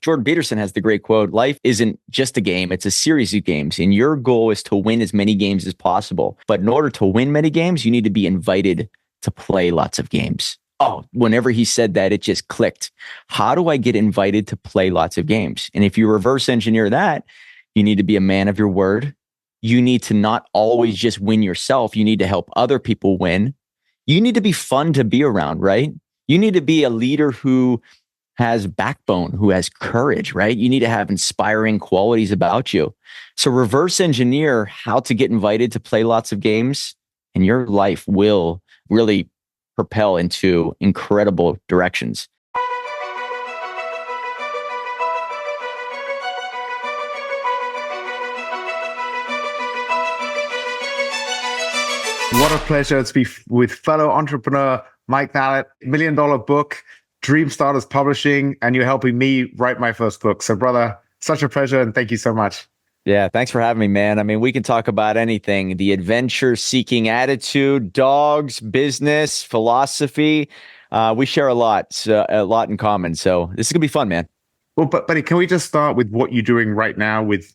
Jordan Peterson has the great quote, life isn't just a game, it's a series of games. And your goal is to win as many games as possible. But in order to win many games, you need to be invited to play lots of games. Oh, whenever he said that, it just clicked. How do I get invited to play lots of games? And if you reverse engineer that, you need to be a man of your word. You need to not always just win yourself. You need to help other people win. You need to be fun to be around, right? You need to be a leader who has backbone, who has courage, right? You need to have inspiring qualities about you. So reverse engineer how to get invited to play lots of games, and your life will really propel into incredible directions. What a pleasure to be with fellow entrepreneur Mike Fallat, $1 million book, Dreamstarters Publishing, and you're helping me write my first book. So brother, such a pleasure, and thank you so much. Yeah, thanks for having me, man. I mean, we can talk about anything, the adventure-seeking attitude, dogs, business, philosophy. We share a lot in common. So this is going to be fun, man. Well, but buddy, can we just start with what you're doing right now with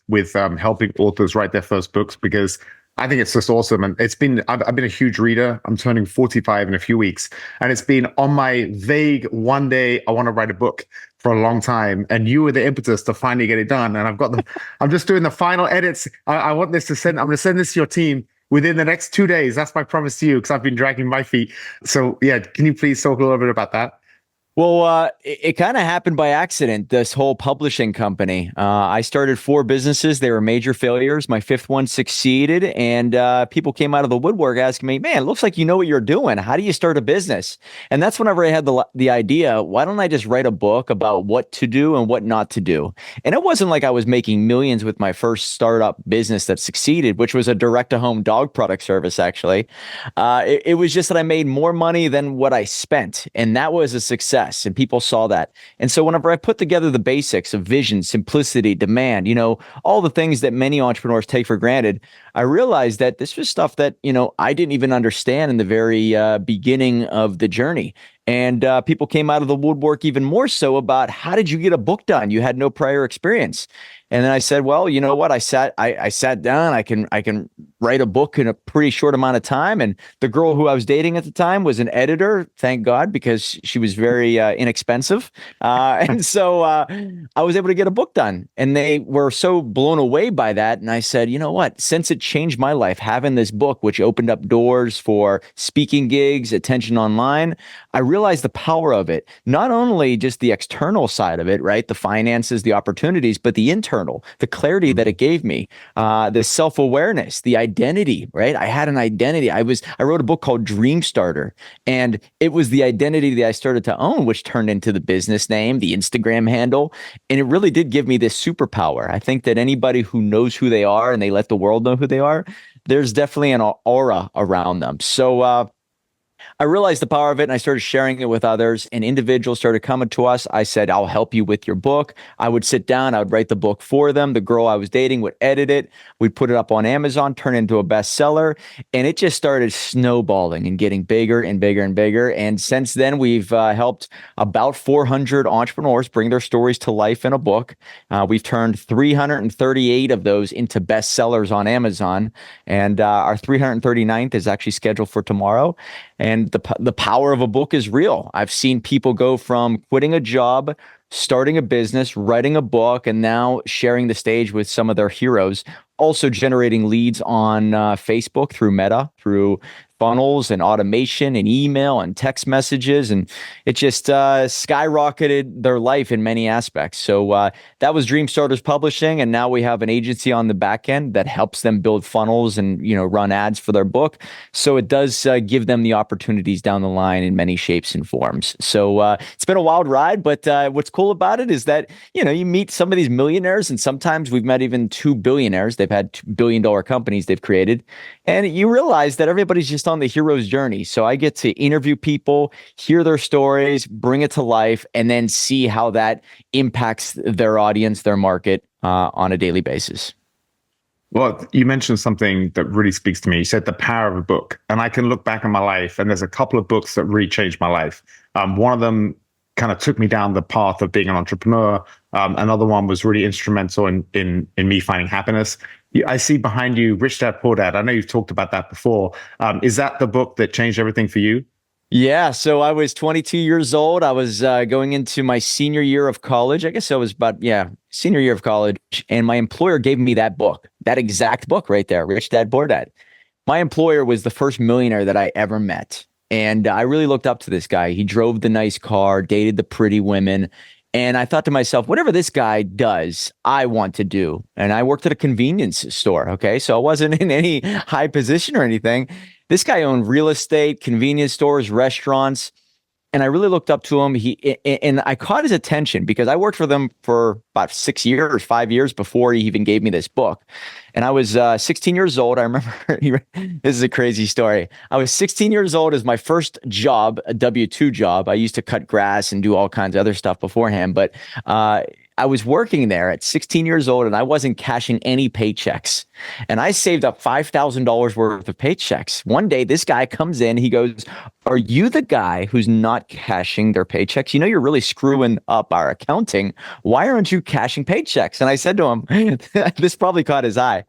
helping authors write their first books? Because I think it's just awesome. And I've been a huge reader. I'm turning 45 in a few weeks. And it's been on my vague one day, I want to write a book for a long time. And you were the impetus to finally get it done. And I'm just doing the final edits. I want this I'm going to send this to your team within the next 2 days. That's my promise to you, because I've been dragging my feet. So yeah, can you please talk a little bit about that? Well, it kind of happened by accident, this whole publishing company. I started 4 businesses. They were major failures. My 5th one succeeded, and people came out of the woodwork asking me, man, it looks like you know what you're doing. How do you start a business? And that's whenever I had the idea, why don't I just write a book about what to do and what not to do? And it wasn't like I was making millions with my first startup business that succeeded, which was a direct-to-home dog product service, actually. It was just that I made more money than what I spent, and that was a success. And people saw that. And so whenever I put together the basics of vision, simplicity, demand, all the things that many entrepreneurs take for granted, I realized that this was stuff that, I didn't even understand in the very beginning of the journey. And people came out of the woodwork even more so about, how did you get a book done? You had no prior experience. And then I said, well, you know what? I sat down. I can write a book in a pretty short amount of time. And the girl who I was dating at the time was an editor, thank God, because she was very inexpensive. And so I was able to get a book done. And they were so blown away by that. And I said, you know what? Since it changed my life, having this book, which opened up doors for speaking gigs, attention online, I realized the power of it. Not only just the external side of it, right? The finances, the opportunities, but the internal, the clarity that it gave me, the self-awareness, the identity, right? I had an identity. I wrote a book called Dreamstarter, and it was the identity that I started to own, which turned into the business name, the Instagram handle. And it really did give me this superpower. I think that anybody who knows who they are and they let the world know who they are, there's definitely an aura around them. So, I realized the power of it, and I started sharing it with others, and individuals started coming to us. I said, I'll help you with your book. I would sit down, I would write the book for them. The girl I was dating would edit it. We'd put it up on Amazon, turn it into a bestseller. And it just started snowballing and getting bigger and bigger and bigger. And since then, we've helped about 400 entrepreneurs bring their stories to life in a book. We've turned 338 of those into bestsellers on Amazon. And our 339th is actually scheduled for tomorrow. And the power of a book is real. I've seen people go from quitting a job, starting a business, writing a book, and now sharing the stage with some of their heroes, also generating leads on Facebook through Meta, through funnels and automation and email and text messages. And it just skyrocketed their life in many aspects. So that was Dreamstarters Publishing. And now we have an agency on the back end that helps them build funnels and, run ads for their book. So it does give them the opportunities down the line in many shapes and forms. So it's been a wild ride, but what's cool about it is that, you meet some of these millionaires, and sometimes we've met even 2 billionaires. They've had $2 billion companies they've created. And you realize that everybody's just on the hero's journey. So I get to interview people, hear their stories, bring it to life, and then see how that impacts their audience, their market on a daily basis. Well, you mentioned something that really speaks to me. You said the power of a book. And I can look back on my life, and there's a couple of books that really changed my life. One of them kind of took me down the path of being an entrepreneur. Another one was really instrumental in me finding happiness. I see behind you, Rich Dad Poor Dad. I know you've talked about that before. Is that the book that changed everything for you? Yeah, so I was 22 years old. I was going into my senior year of college. I guess I was about, senior year of college. And my employer gave me that book, that exact book right there, Rich Dad Poor Dad. My employer was the first millionaire that I ever met. And I really looked up to this guy. He drove the nice car, dated the pretty women. And I thought to myself, whatever this guy does, I want to do. And I worked at a convenience store. Okay. So I wasn't in any high position or anything. This guy owned real estate, convenience stores, restaurants. And I really looked up to him. And I caught his attention because I worked for them for about 6 years, 5 years before he even gave me this book. And I was 16 years old. I remember, this is a crazy story. I was 16 years old as my first job, a W-2 job. I used to cut grass and do all kinds of other stuff beforehand. But I was working there at 16 years old and I wasn't cashing any paychecks. And I saved up $5,000 worth of paychecks. One day, this guy comes in, he goes, "Are you the guy who's not cashing their paychecks? You know, you're really screwing up our accounting. Why aren't you cashing paychecks?" And I said to him, this probably caught his eye.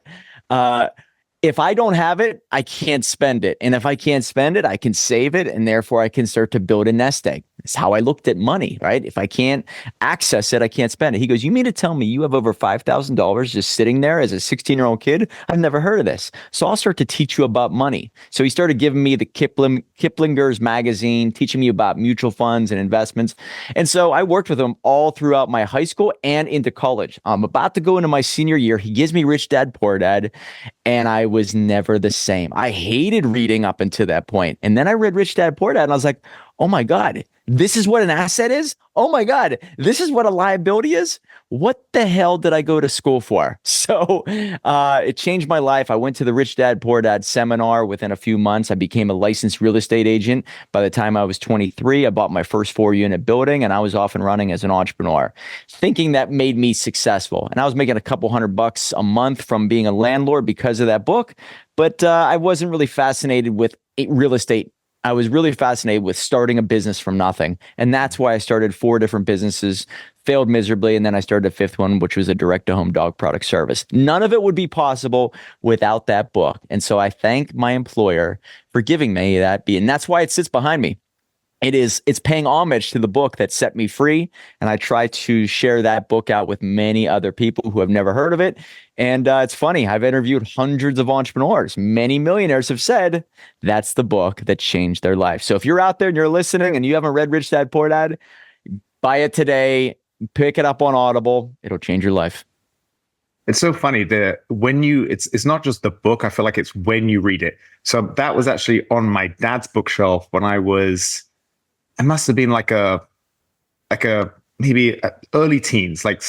If I don't have it, I can't spend it. And if I can't spend it, I can save it. And therefore I can start to build a nest egg. It's how I looked at money, right? If I can't access it, I can't spend it. He goes, "You mean to tell me you have over $5,000 just sitting there as a 16-year-old kid? I've never heard of this. So I'll start to teach you about money." So he started giving me the Kiplinger's magazine, teaching me about mutual funds and investments. And so I worked with him all throughout my high school and into college. I'm about to go into my senior year. He gives me Rich Dad Poor Dad. And I was never the same. I hated reading up until that point. And then I read Rich Dad Poor Dad and I was like, oh my God, this is what an asset is? Oh my God, this is what a liability is? What the hell did I go to school for? So it changed my life. I went to the Rich Dad Poor Dad seminar. Within a few months, I became a licensed real estate agent. By the time I was 23, I bought my first 4-unit building and I was off and running as an entrepreneur, thinking that made me successful. And I was making a couple $100 a month from being a landlord because of that book. But I wasn't really fascinated with real estate. I was really fascinated with starting a business from nothing. And that's why I started 4 different businesses, failed miserably. And then I started a 5th one, which was a direct-to-home dog product service. None of it would be possible without that book. And so I thank my employer for giving me that. And that's why it sits behind me. It's paying homage to the book that set me free. And I try to share that book out with many other people who have never heard of it. And it's funny, I've interviewed hundreds of entrepreneurs. Many millionaires have said that's the book that changed their life. So if you're out there and you're listening and you haven't read Rich Dad Poor Dad, buy it today, pick it up on Audible. It'll change your life. It's so funny that it's not just the book. I feel like it's when you read it. So that was actually on my dad's bookshelf when I must have been like a maybe early teens, like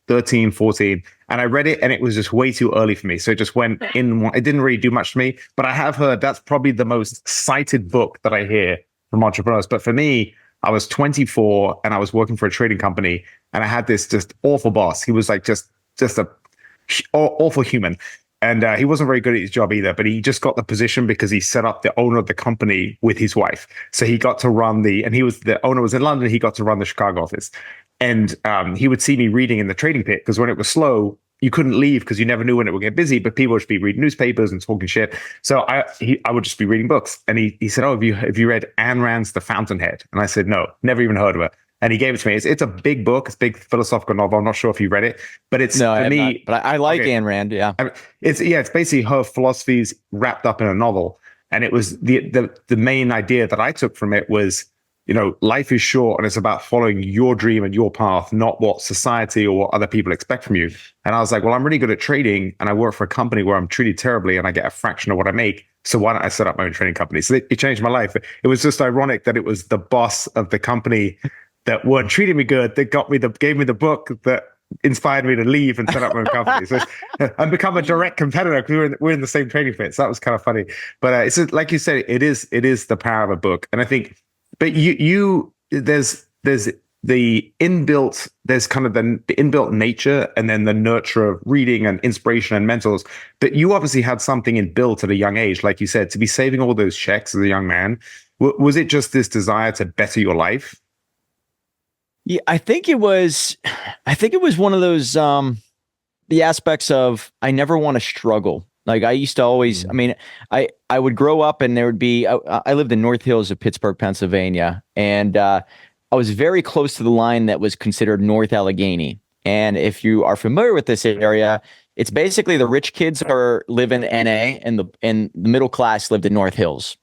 13, 14. And I read it and it was just way too early for me. So it just went in. It didn't really do much for me, but I have heard that's probably the most cited book that I hear from entrepreneurs. But for me, I was 24 and I was working for a trading company and I had this just awful boss. He was like just a awful human. And he wasn't very good at his job either, but he just got the position because he set up the owner of the company with his wife. So he got to run the owner was in London. He got to run the Chicago office. And he would see me reading in the trading pit because when it was slow, you couldn't leave because you never knew when it would get busy, but people would just be reading newspapers and talking shit. So I would just be reading books. And he said, "Oh, have you read Ayn Rand's The Fountainhead?" And I said, "No, never even heard of it." And he gave it to me. It's a big book. It's a big philosophical novel. I'm not sure if you read it, but it's for me. But I like Ayn Rand. Yeah, it's basically her philosophies wrapped up in a novel. And it was the main idea that I took from it was, life is short and it's about following your dream and your path, not what society or what other people expect from you. And I was like, well, I'm really good at trading and I work for a company where I'm treated terribly and I get a fraction of what I make. So why don't I set up my own trading company? So it changed my life. It was just ironic that it was the boss of the company that weren't treating me good that gave me the book that inspired me to leave and set up my own company. So and become a direct competitor because we're in the same trading pit. So that was kind of funny. But it's like you said, it is the power of a book. And I think, but there's the inbuilt, there's kind of the inbuilt nature and then the nurture of reading and inspiration and mentors. But you obviously had something inbuilt at a young age, like you said, to be saving all those checks as a young man. Was it just this desire to better your life? Yeah, I think it was one of those, the aspects of I never want to struggle. Like I used to always, I Mm. mean, I would grow up and there would be, I lived in North Hills of Pittsburgh, Pennsylvania, and I was very close to the line that was considered North Allegheny. And if you are familiar with this area, it's basically the rich kids are live in NA and the middle class lived in North Hills.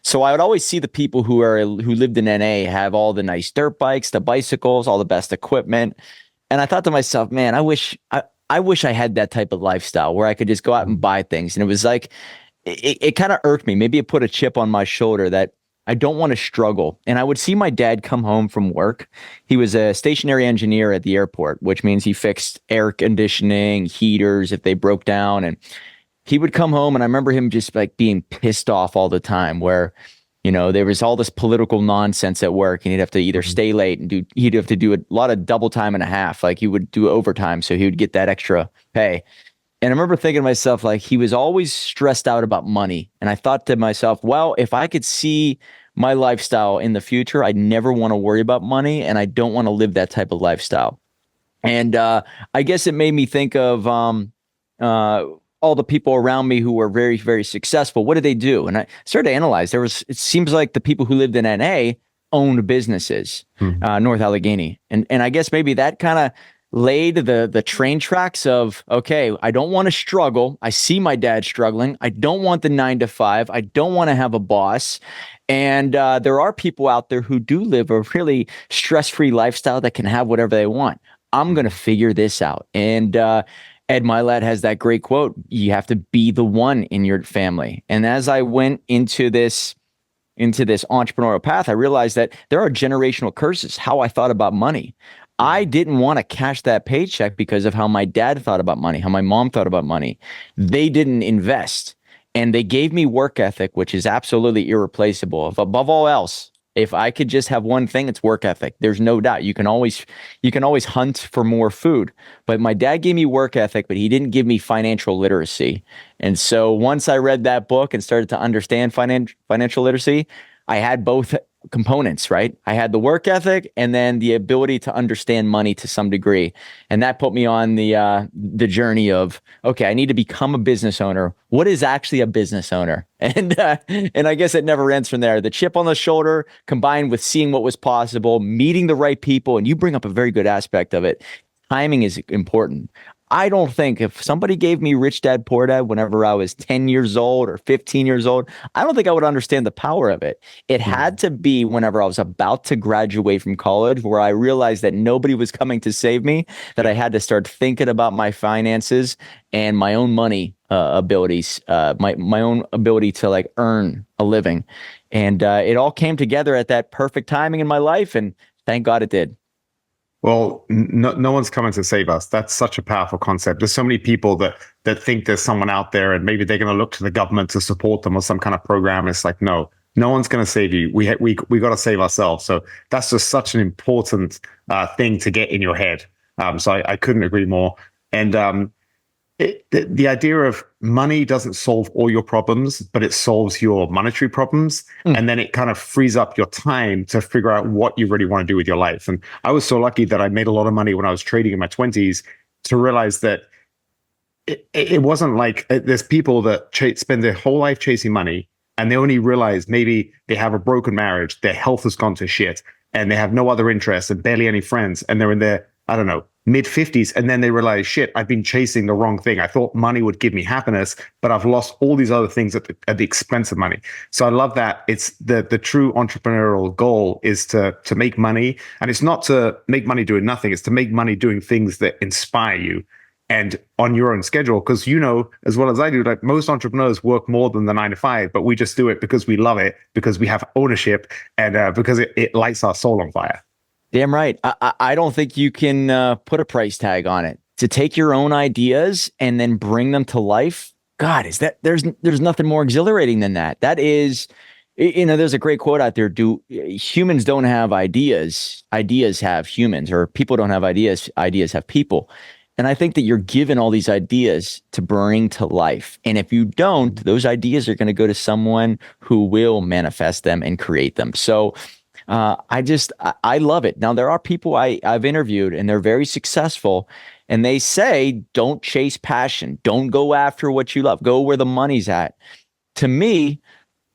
So I would always see the people who lived in NA have all the nice dirt bikes, the bicycles, all the best equipment. And I thought to myself, man, I wish I had that type of lifestyle where I could just go out and buy things. And it was like it kind of irked me. Maybe it put a chip on my shoulder that I don't want to struggle. And I would see my dad come home from work. He was a stationary engineer at the airport, which means he fixed air conditioning, heaters if they broke down. And he would come home and I remember him just like being pissed off all the time where, there was all this political nonsense at work and he'd have to either stay late and he'd have to do a lot of double time and a half. Like he would do overtime. So he would get that extra pay. And I remember thinking to myself, like he was always stressed out about money. And I thought to myself, well, if I could see my lifestyle in the future, I'd never want to worry about money. And I don't want to live that type of lifestyle. And I guess it made me think of, all the people around me who were very, very successful. What did they do? And I started to analyze. It seems like the people who lived in NA owned businesses, North Allegheny. And I guess maybe that kind of laid the train tracks of, okay, I don't want to struggle. I see my dad struggling. I don't want the 9 to 5. I don't want to have a boss. And there are people out there who do live a really stress-free lifestyle that can have whatever they want. I'm going to figure this out. And Ed Milat has that great quote, you have to be the one in your family. And as I went into this entrepreneurial path, I realized that there are generational curses, how I thought about money. I didn't want to cash that paycheck because of how my dad thought about money, how my mom thought about money. They didn't invest and they gave me work ethic, which is absolutely irreplaceable. If above all else, if I could just have one thing, it's work ethic. There's no doubt. You can always hunt for more food. But my dad gave me work ethic, but he didn't give me financial literacy. And so once I read that book and started to understand financial literacy, I had both components, right? I had the work ethic and then the ability to understand money to some degree. And that put me on the journey of, okay, I need to become a business owner. What is actually a business owner? And I guess it never ends from there. The chip on the shoulder combined with seeing what was possible, meeting the right people, and you bring up a very good aspect of it. Timing is important. I don't think if somebody gave me Rich Dad Poor Dad whenever I was 10 years old or 15 years old, I don't think I would understand the power of it. It had to be whenever I was about to graduate from college where I realized that nobody was coming to save me, that I had to start thinking about my finances and my own money abilities, my own ability to like earn a living. And it all came together at that perfect timing in my life. And thank God it did. Well, no one's coming to save us. That's such a powerful concept. There's so many people that think there's someone out there and maybe they're going to look to the government to support them or some kind of program. It's like, no one's going to save you. We got to save ourselves. So that's just such an important thing to get in your head. So I couldn't agree more. And the idea of money doesn't solve all your problems, but it solves your monetary problems. And then it kind of frees up your time to figure out what you really want to do with your life. And I was so lucky that I made a lot of money when I was trading in my 20s to realize that it wasn't like there's people that spend their whole life chasing money and they only realize maybe they have a broken marriage, their health has gone to shit, and they have no other interests and barely any friends. And they're in their, I don't know, mid-50s, and then they realize, shit, I've been chasing the wrong thing. I thought money would give me happiness, but I've lost all these other things at the expense of money. So I love that. It's the true entrepreneurial goal is to make money, and it's not to make money doing nothing. It's to make money doing things that inspire you and on your own schedule. Because as well as I do, like most entrepreneurs work more than the 9 to 5, but we just do it because we love it, because we have ownership, and because it lights our soul on fire. Damn right. I don't think you can put a price tag on it. To take your own ideas and then bring them to life. God, there's nothing more exhilarating than that. That is, there's a great quote out there. Humans don't have ideas. Ideas have humans, or people don't have ideas. Ideas have people. And I think that you're given all these ideas to bring to life. And if you don't, those ideas are going to go to someone who will manifest them and create them. So I love it. Now, there are people I've interviewed and they're very successful and they say, don't chase passion. Don't go after what you love. Go where the money's at. To me,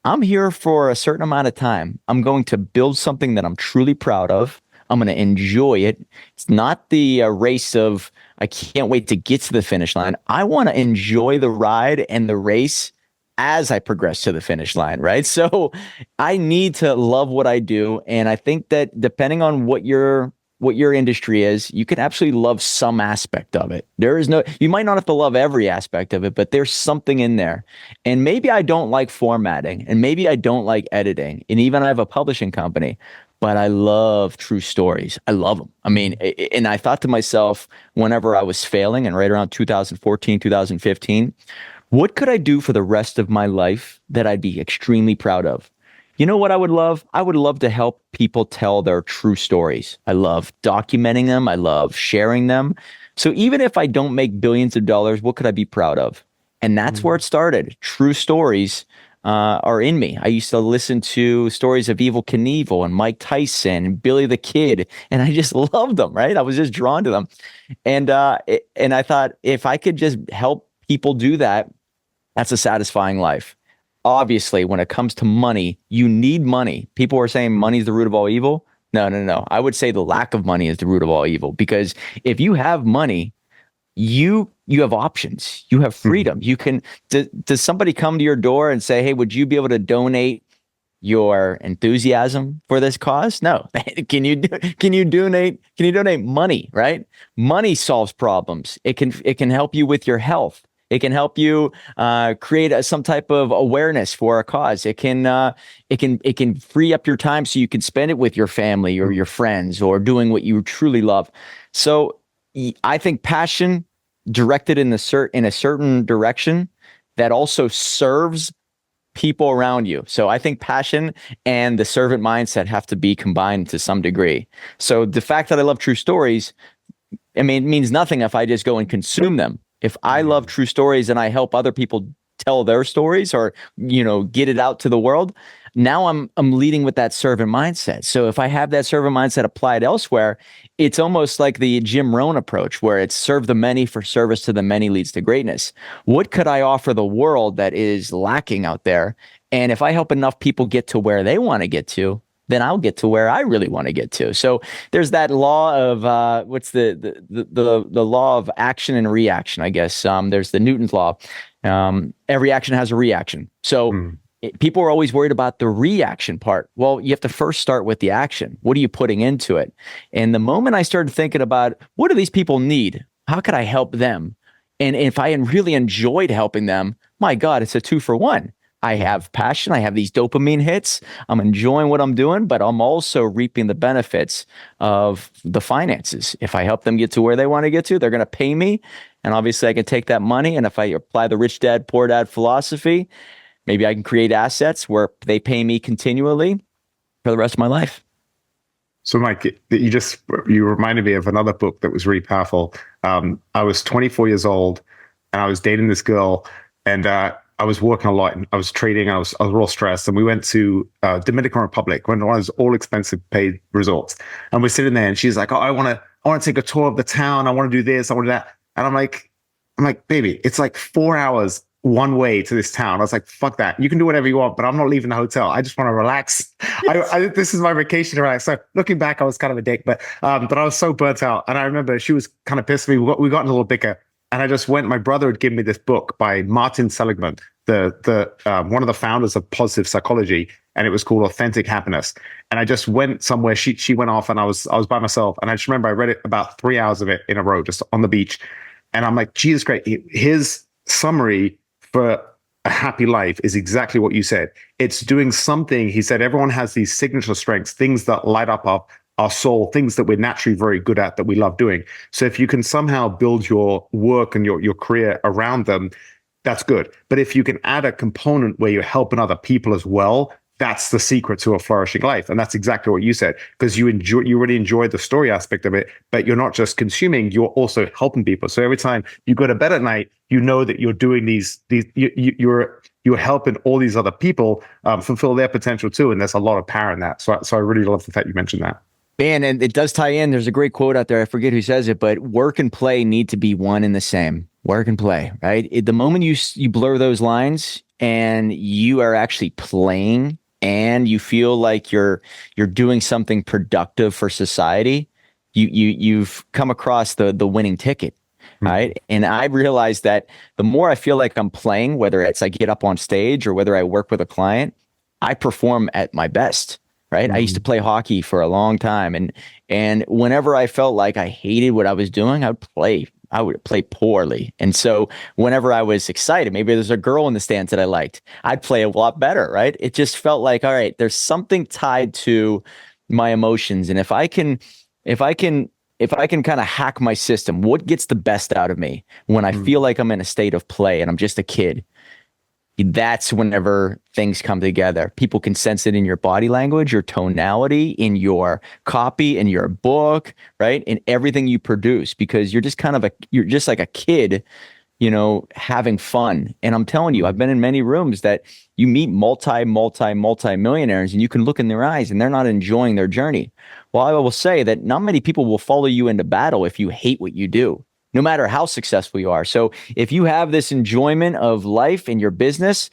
I'm here for a certain amount of time. I'm going to build something that I'm truly proud of. I'm going to enjoy it. It's not the race of, I can't wait to get to the finish line. I want to enjoy the ride and the race as I progress to the finish line, right? So I need to love what I do. And I think that depending on what your industry is, you can absolutely love some aspect of it. You might not have to love every aspect of it, but there's something in there. And maybe I don't like formatting and maybe I don't like editing. And even I have a publishing company, but I love true stories. I love them. I mean, and I thought to myself, whenever I was failing and right around 2014, 2015, what could I do for the rest of my life that I'd be extremely proud of? You know what I would love? I would love to help people tell their true stories. I love documenting them. I love sharing them. So even if I don't make billions of dollars, what could I be proud of? And that's where it started. True stories are in me. I used to listen to stories of Evel Knievel and Mike Tyson and Billy the Kid, and I just loved them, right? I was just drawn to them. And I thought if I could just help people do that, that's a satisfying life. Obviously, when it comes to money, you need money. People are saying money is the root of all evil. No, no, no. I would say the lack of money is the root of all evil, because if you have money, you have options. You have freedom. You can. Does somebody come to your door and say, "Hey, would you be able to donate your enthusiasm for this cause?" No. Can you donate money? Right? Money solves problems. It can help you with your health. It can help you create some type of awareness for a cause. It can free up your time so you can spend it with your family or your friends or doing what you truly love. So I think passion directed in a certain direction that also serves people around you. So I think passion and the servant mindset have to be combined to some degree. So the fact that I love true stories, I mean, it means nothing if I just go and consume them. If I love true stories and I help other people tell their stories or, get it out to the world, now I'm leading with that servant mindset. So if I have that servant mindset applied elsewhere, it's almost like the Jim Rohn approach, where it's serve the many, for service to the many leads to greatness. What could I offer the world that is lacking out there? And if I help enough people get to where they want to get to, then I'll get to where I really want to get to. So there's that law of what's the law of action and reaction, I guess. There's the Newton's law. Every action has a reaction. So people are always worried about the reaction part. Well, you have to first start with the action. What are you putting into it? And the moment I started thinking about what do these people need? How could I help them? And if I really enjoyed helping them, my God, it's a 2-for-1. I have passion. I have these dopamine hits. I'm enjoying what I'm doing, but I'm also reaping the benefits of the finances. If I help them get to where they want to get to, they're going to pay me. And obviously I can take that money. And if I apply the rich dad, poor dad philosophy, maybe I can create assets where they pay me continually for the rest of my life. So Mike, you reminded me of another book that was really powerful. I was 24 years old and I was dating this girl, and I was working a lot and I was trading. I was real stressed, and we went to Dominican Republic, one of those all expensive paid resorts. And we're sitting there, and she's like, "Oh, I want to take a tour of the town. I want to do this. I want to do that." And I'm like, "Baby, it's like 4 hours one way to this town." I was like, "Fuck that. You can do whatever you want, but I'm not leaving the hotel. I just want to relax. This is my vacation to relax." So looking back, I was kind of a dick, but I was so burnt out. And I remember she was kind of pissed at me. We got in a little bicker. And I just went, my brother had given me this book by Martin Seligman, the one of the founders of positive psychology, and it was called Authentic Happiness. And I just went somewhere, she went off, and I was by myself. And I just remember I read it about 3 hours of it in a row, just on the beach. And I'm like, Jesus Christ, his summary for a happy life is exactly what you said. It's doing something. He said, everyone has these signature strengths, things that light up our soul, things that we're naturally very good at, that we love doing. So if you can somehow build your work and your career around them, that's good. But if you can add a component where you're helping other people as well, that's the secret to a flourishing life. And that's exactly what you said, because you really enjoy the story aspect of it, but you're not just consuming, you're also helping people. So every time you go to bed at night, you know that you're doing you're you're helping all these other people fulfill their potential too. And there's a lot of power in that. So I really love the fact you mentioned that. Man, and it does tie in. There's a great quote out there. I forget who says it, but work and play need to be one and the same. Work and play, right? The moment you blur those lines and you are actually playing and you feel like you're doing something productive for society, you've come across the winning ticket. Right. And I realized that the more I feel like I'm playing, whether it's I get up on stage or whether I work with a client, I perform at my best. Right. I used to play hockey for a long time. And whenever I felt like I hated what I was doing, I would play poorly. And so whenever I was excited, maybe there's a girl in the stands that I liked, I'd play a lot better. Right. It just felt like, all right, there's something tied to my emotions. And if I can kind of hack my system, what gets the best out of me when I feel like I'm in a state of play and I'm just a kid? That's whenever things come together. People can sense it in your body language, your tonality, in your copy, in your book, right? In everything you produce, because you're just like a kid, having fun. And I'm telling you, I've been in many rooms that you meet multi-millionaires and you can look in their eyes and they're not enjoying their journey. Well, I will say that not many people will follow you into battle if you hate what you do, no matter how successful you are. So if you have this enjoyment of life in your business,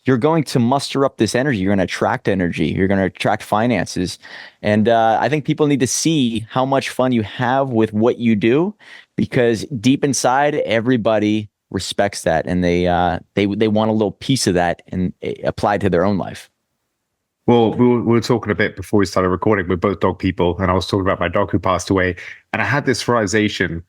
you're going to muster up this energy. You're going to attract energy. You're going to attract finances. And I think people need to see how much fun you have with what you do, because deep inside, everybody respects that. And they want a little piece of that and applied to their own life. Well, we were talking a bit before we started recording. We're both dog people. And I was talking about my dog who passed away. And I had this realization.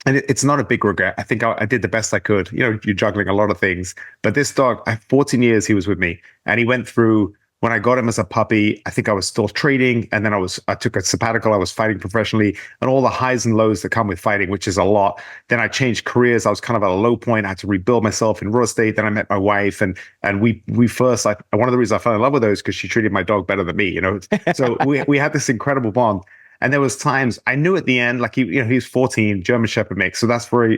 And it's not a big regret. I think I did the best I could. You're juggling a lot of things. But this dog, 14 years he was with me. And he went through, when I got him as a puppy, I think I was still trading. And then I took a sabbatical. I was fighting professionally and all the highs and lows that come with fighting, which is a lot. Then I changed careers. I was kind of at a low point. I had to rebuild myself in real estate. Then I met my wife. And we first, one of the reasons I fell in love with her is because she treated my dog better than me, So we had this incredible bond. And there was times I knew at the end, like he was 14, German Shepherd mix. So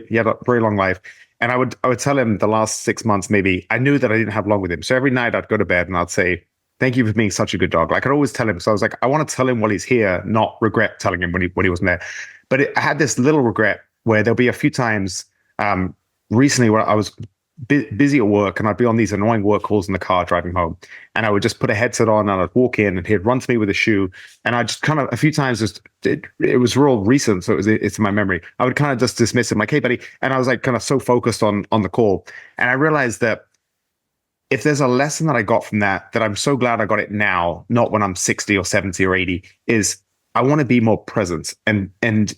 he had a very long life. And I would tell him the last 6 months, maybe I knew that I didn't have long with him. So every night I'd go to bed and I'd say, thank you for being such a good dog. Like I'd always tell him. So I was like, I want to tell him while he's here, not regret telling him when he wasn't there. But I had this little regret where there'll be a few times recently where I was busy at work and I'd be on these annoying work calls in the car driving home, and I would just put a headset on and I'd walk in and he'd run to me with a shoe, and I just kind of a few times it was real recent, so it's in my memory. I would kind of just dismiss him like, hey buddy, and I was like kind of so focused on the call, and I realized that if there's a lesson that I got from that I'm so glad I got it now, not when I'm 60 or 70 or 80, is I want to be more present and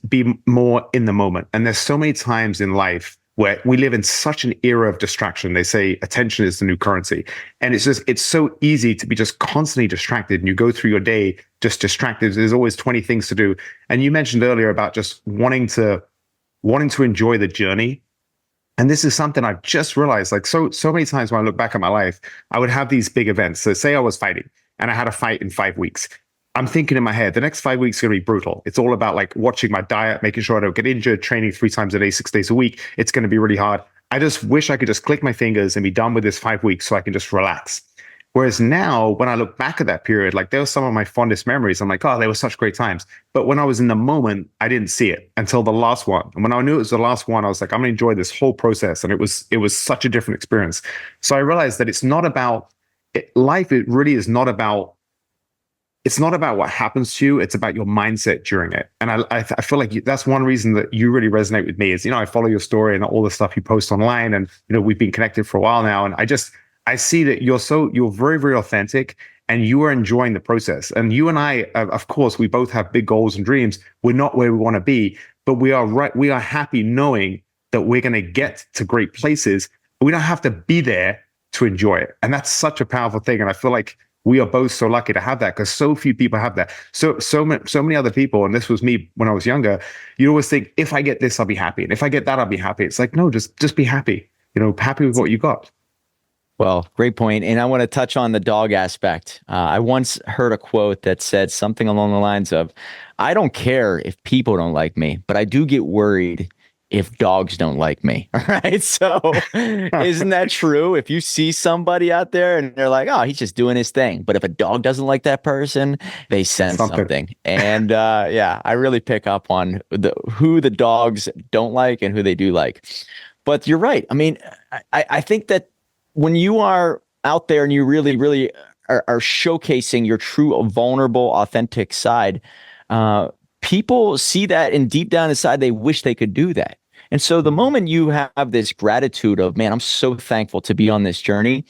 be more in the moment. And there's so many times in life where we live in such an era of distraction. They say attention is the new currency. And it's so easy to be just constantly distracted. And you go through your day just distracted. There's always 20 things to do. And you mentioned earlier about just wanting to enjoy the journey. And this is something I've just realized, like so many times when I look back at my life, I would have these big events. So say I was fighting and I had a fight in 5 weeks. I'm thinking in my head, the next 5 weeks are going to be brutal. It's all about like watching my diet, making sure I don't get injured, training 3 times a day, 6 days a week. It's going to be really hard. I just wish I could just click my fingers and be done with this 5 weeks so I can just relax. Whereas now, when I look back at that period, like there were some of my fondest memories. I'm like, oh, they were such great times. But when I was in the moment, I didn't see it until the last one. And when I knew it was the last one, I was like, I'm going to enjoy this whole process. And it was such a different experience. So I realized that it's not about life. It really is not about. It's not about what happens to you. It's about your mindset during it. And I feel like that's one reason that you really resonate with me is, I follow your story and all the stuff you post online, and, we've been connected for a while now. And I see that you're very, very authentic and you are enjoying the process. And you and I, of course, we both have big goals and dreams. We're not where we want to be, but we are happy knowing that we're going to get to great places. We don't have to be there to enjoy it. And that's such a powerful thing. And I feel like we are both so lucky to have that, because so few people have that. So many other people, and this was me when I was younger, you always think, if I get this, I'll be happy. And if I get that, I'll be happy. It's like, no, just be happy, happy with what you got. Well, great point. And I want to touch on the dog aspect. I once heard a quote that said something along the lines of, I don't care if people don't like me, but I do get worried if dogs don't like me. All right. So isn't that true? If you see somebody out there and they're like, oh, he's just doing his thing. But if a dog doesn't like that person, they sense Something. something. And yeah, I really pick up on who the dogs don't like and who they do like. But you're right. I mean, I think that when you are out there and you really, really are showcasing your true, vulnerable, authentic side, people see that, and deep down inside, they wish they could do that. And so the moment you have this gratitude of, man, I'm so thankful to be on this journey.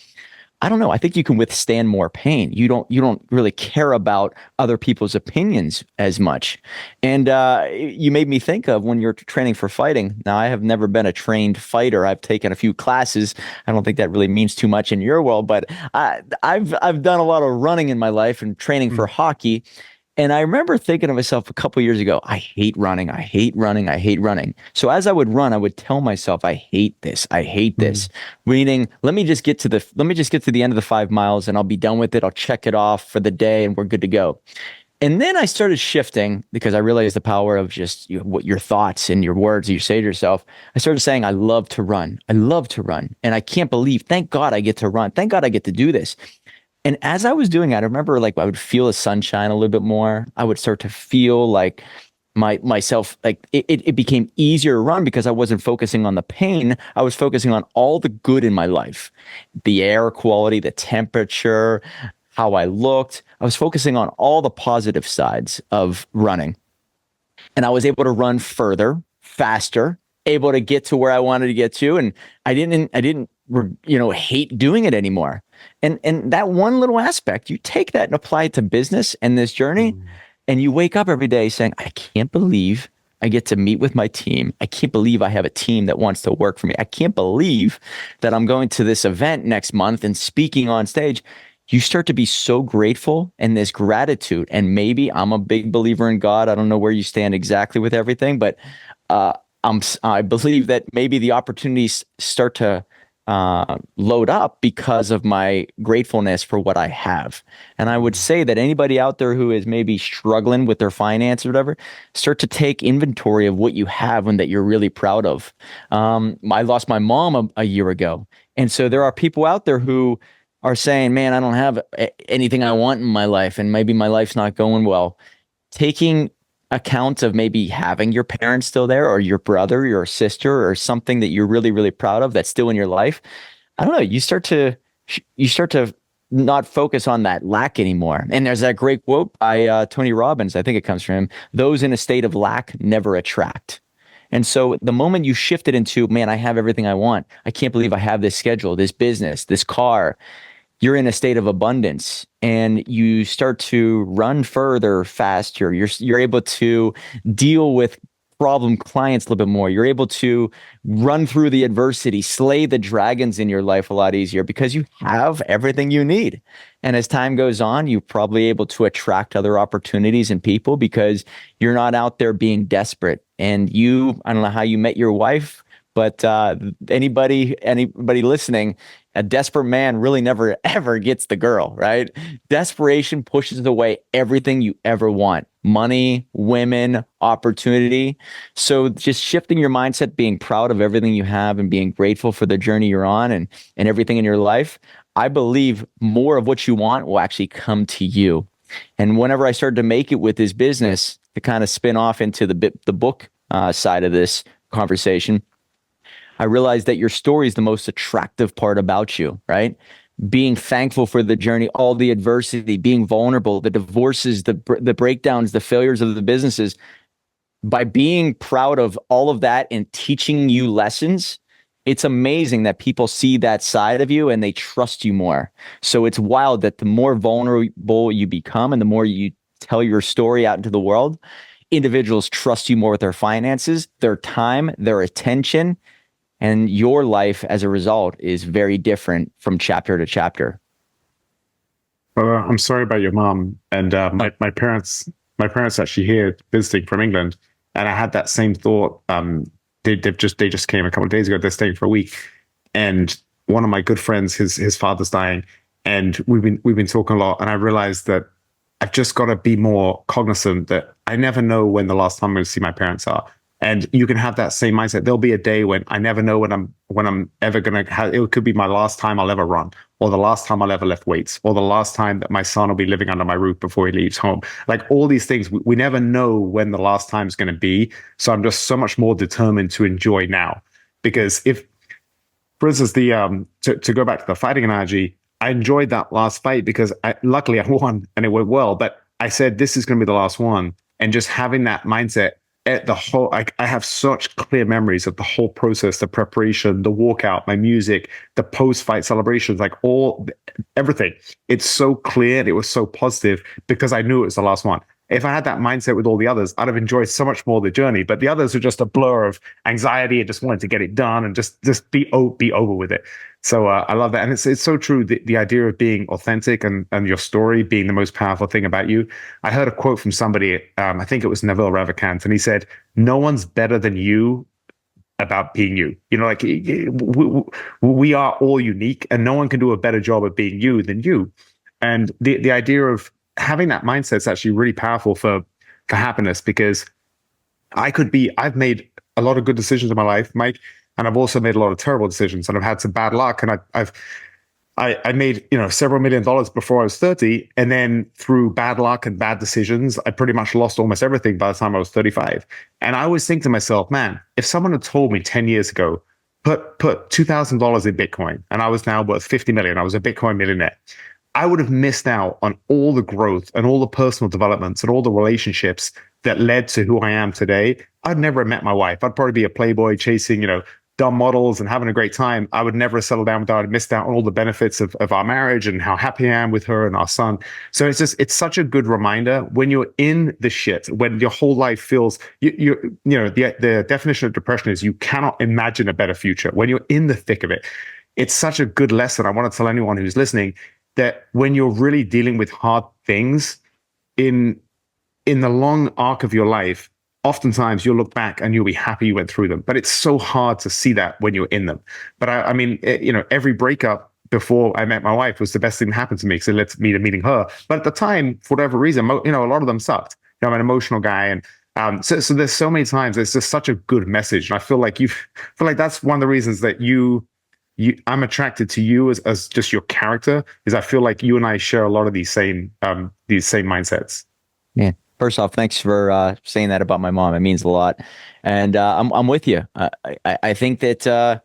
I don't know. I think you can withstand more pain. You don't really care about other people's opinions as much. And you made me think of when you're training for fighting. Now, I have never been a trained fighter. I've taken a few classes. I don't think that really means too much in your world, but I've done a lot of running in my life and training for hockey. And I remember thinking to myself a couple of years ago, I hate running. I hate running. I hate running. So as I would run, I would tell myself, I hate this. I hate this. Meaning, let me just get to the end of the 5 miles and I'll be done with it. I'll check it off for the day and we're good to go. And then I started shifting because I realized the power of just what your thoughts and your words you say to yourself. I started saying, I love to run. I love to run. And I can't believe, thank God I get to run. Thank God I get to do this. And as I was doing it, I remember like I would feel the sunshine a little bit more. I would start to feel like myself, like it became easier to run because I wasn't focusing on the pain. I was focusing on all the good in my life, the air quality, the temperature, how I looked. I was focusing on all the positive sides of running. And I was able to run further, faster, able to get to where I wanted to get to. And I didn't hate doing it anymore. And that one little aspect, you take that and apply it to business and this journey, and you wake up every day saying, I can't believe I get to meet with my team. I can't believe I have a team that wants to work for me. I can't believe that I'm going to this event next month and speaking on stage. You start to be so grateful, and this gratitude. And maybe I'm a big believer in God. I don't know where you stand exactly with everything, but I believe that maybe the opportunities start to load up because of my gratefulness for what I have. And I would say that anybody out there who is maybe struggling with their finance or whatever, start to take inventory of what you have and that you're really proud of. I lost my mom a year ago. And so there are people out there who are saying, man, I don't have anything I want in my life, and maybe my life's not going well. Taking account of maybe having your parents still there, or your brother, your sister, or something that you're really, really proud of that's still in your life. I don't know. You start to not focus on that lack anymore. And there's that great quote by Tony Robbins. I think it comes from him. Those in a state of lack never attract. And so the moment you shift it into, man, I have everything I want. I can't believe I have this schedule, this business, this car. You're in a state of abundance, and you start to run further, faster. You're able to deal with problem clients a little bit more. You're able to run through the adversity, slay the dragons in your life a lot easier because you have everything you need. And as time goes on, you're probably able to attract other opportunities and people because you're not out there being desperate. And I don't know how you met your wife, but anybody listening, a desperate man really never, ever gets the girl, right? Desperation pushes away everything you ever want. Money, women, opportunity. So just shifting your mindset, being proud of everything you have and being grateful for the journey you're on and everything in your life, I believe more of what you want will actually come to you. And whenever I started to make it with this business, to kind of spin off into the book side of this conversation, I realized that your story is the most attractive part about you, right? Being thankful for the journey, all the adversity, being vulnerable, the divorces, the breakdowns, the failures of the businesses. By being proud of all of that and teaching you lessons, it's amazing that people see that side of you and they trust you more. So it's wild that the more vulnerable you become and the more you tell your story out into the world, individuals trust you more with their finances, their time, their attention. And your life, as a result, is very different from chapter to chapter. Well, I'm sorry about your mom. And my parents actually here visiting from England, and I had that same thought. They just came a couple of days ago. They're staying for a week, and one of my good friends, his father's dying, and we've been talking a lot. And I realized that I've just got to be more cognizant that I never know when the last time I'm going to see my parents are. And you can have that same mindset. There'll be a day when I never know when I'm ever gonna have. It could be my last time I'll ever run, or the last time I'll ever lift weights, or the last time that my son will be living under my roof before he leaves home. Like all these things, we never know when the last time is going to be. So I'm just so much more determined to enjoy now. Because if, for instance, to go back to the fighting analogy, I enjoyed that last fight because luckily I won and it went well. But I said this is going to be the last one, and just having that mindset. I have such clear memories of the whole process, the preparation, the walkout, my music, the post-fight celebrations, like everything. It's so clear and it was so positive because I knew it was the last one. If I had that mindset with all the others, I'd have enjoyed so much more the journey. But the others are just a blur of anxiety and just wanting to get it done and just be over with it. So I love that. And it's so true. The idea of being authentic and your story being the most powerful thing about you. I heard a quote from somebody, I think it was Neville Ravikant, and he said, "No one's better than you about being you." You know, like we are all unique and no one can do a better job of being you than you. And the idea of having that mindset is actually really powerful for happiness, because I've made a lot of good decisions in my life, Mike, and I've also made a lot of terrible decisions, and I've had some bad luck, and I made, several $1 million before I was 30, and then through bad luck and bad decisions, I pretty much lost almost everything by the time I was 35. And I always think to myself, man, if someone had told me 10 years ago, put $2,000 in Bitcoin, and I was now worth 50 million, I was a Bitcoin millionaire, I would have missed out on all the growth and all the personal developments and all the relationships that led to who I am today. I'd never have met my wife. I'd probably be a playboy chasing, dumb models and having a great time. I would never have settled down without. I'd missed out on all the benefits of our marriage and how happy I am with her and our son. So it's such a good reminder when you're in the shit, when your whole life feels, the definition of depression is you cannot imagine a better future. When you're in the thick of it, it's such a good lesson. I want to tell anyone who's listening that when you're really dealing with hard things in the long arc of your life, oftentimes you'll look back and you'll be happy you went through them. But it's so hard to see that when you're in them. But I mean, every breakup before I met my wife was the best thing that happened to me because it led me to meeting her. But at the time, for whatever reason, a lot of them sucked. I'm an emotional guy, and so there's so many times it's just such a good message. And I feel like that's one of the reasons that I'm attracted to you as just your character, is I feel like you and I share a lot of these same mindsets. Yeah. First off, thanks for saying that about my mom. It means a lot, and I'm with you. I think that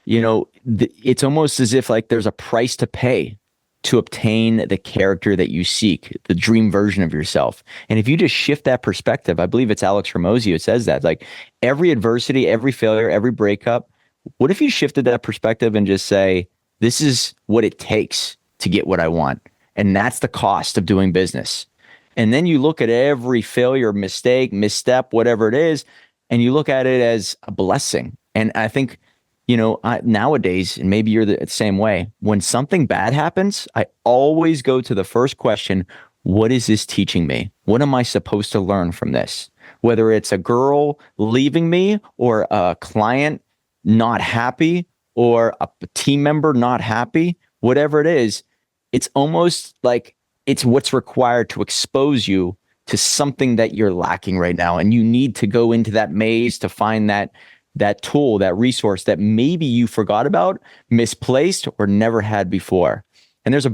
it's almost as if like there's a price to pay to obtain the character that you seek, the dream version of yourself. And if you just shift that perspective, I believe it's Alex Hormozi who says that, like every adversity, every failure, every breakup. What if you shifted that perspective and just say, this is what it takes to get what I want, and that's the cost of doing business. And then you look at every failure, mistake, misstep, whatever it is, and you look at it as a blessing. And I think, nowadays, and maybe you're the same way, when something bad happens, I always go to the first question, what is this teaching me? What am I supposed to learn from this? Whether it's a girl leaving me or a client not happy or a team member not happy, whatever it is, it's almost like it's what's required to expose you to something that you're lacking right now. And you need to go into that maze to find that tool, that resource that maybe you forgot about, misplaced, or never had before. And there's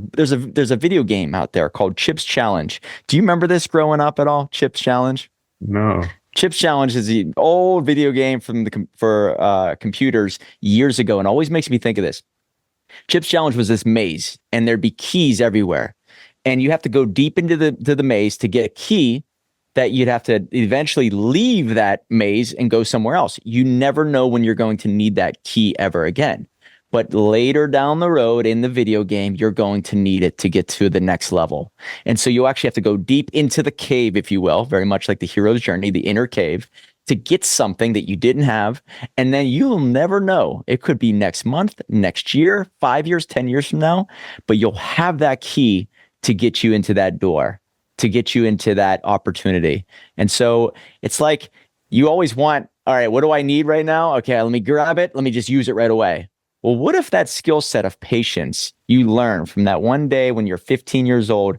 a video game out there called Chips Challenge. Do you remember this growing up at all? Chips Challenge? No. Chips Challenge is the old video game for computers years ago, and always makes me think of this. Chips Challenge was this maze, and there'd be keys everywhere. And you have to go deep into the maze to get a key that you'd have to eventually leave that maze and go somewhere else. You never know when you're going to need that key ever again. But later down the road in the video game, you're going to need it to get to the next level. And so you actually have to go deep into the cave, if you will, very much like the hero's journey, the inner cave, to get something that you didn't have. And then you'll never know. It could be next month, next year, 5 years, 10 years from now, but you'll have that key to get you into that door, to get you into that opportunity. And so it's like you always want, all right, what do I need right now? Okay, let me grab it. Let me just use it right away. Well, what if that skill set of patience you learn from that one day when you're 15 years old,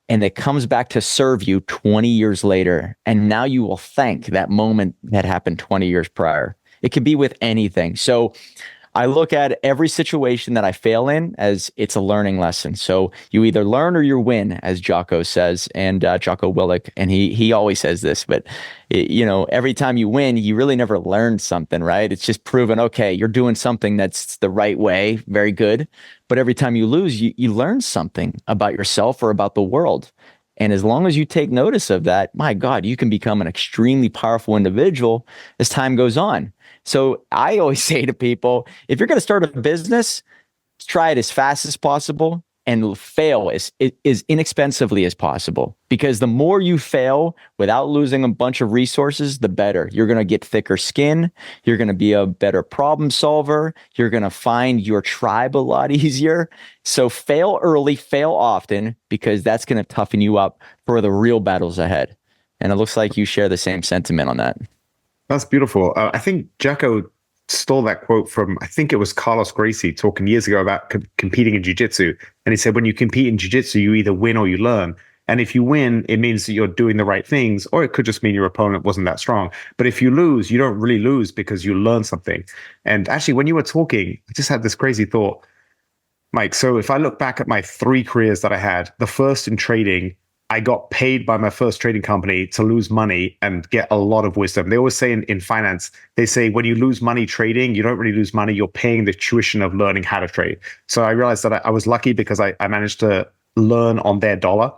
and it comes back to serve you 20 years later. And now you will thank that moment that happened 20 years prior. It could be with anything. So I look at every situation that I fail in as it's a learning lesson. So you either learn or you win, as Jocko says, and Jocko Willink, and he always says this. But every time you win, you really never learned something, right? It's just proven, okay, you're doing something that's the right way, very good. But every time you lose, you learn something about yourself or about the world. And as long as you take notice of that, my God, you can become an extremely powerful individual as time goes on. So I always say to people, if you're going to start a business, try it as fast as possible and fail as inexpensively as possible. Because the more you fail without losing a bunch of resources, the better. You're going to get thicker skin. You're going to be a better problem solver. You're going to find your tribe a lot easier. So fail early, fail often, because that's going to toughen you up for the real battles ahead. And it looks like you share the same sentiment on that. That's beautiful. I think Jacko stole that quote from, I think it was Carlos Gracie talking years ago about competing in jiu-jitsu. And he said, when you compete in jiu-jitsu, you either win or you learn. And if you win, it means that you're doing the right things, or it could just mean your opponent wasn't that strong. But if you lose, you don't really lose because you learn something. And actually, when you were talking, I just had this crazy thought, Mike. So if I look back at my 3 careers that I had, the first in trading, I got paid by my first trading company to lose money and get a lot of wisdom. They always say in finance, they say when you lose money trading, you don't really lose money. You're paying the tuition of learning how to trade. So I realized that I was lucky because I managed to learn on their dollar.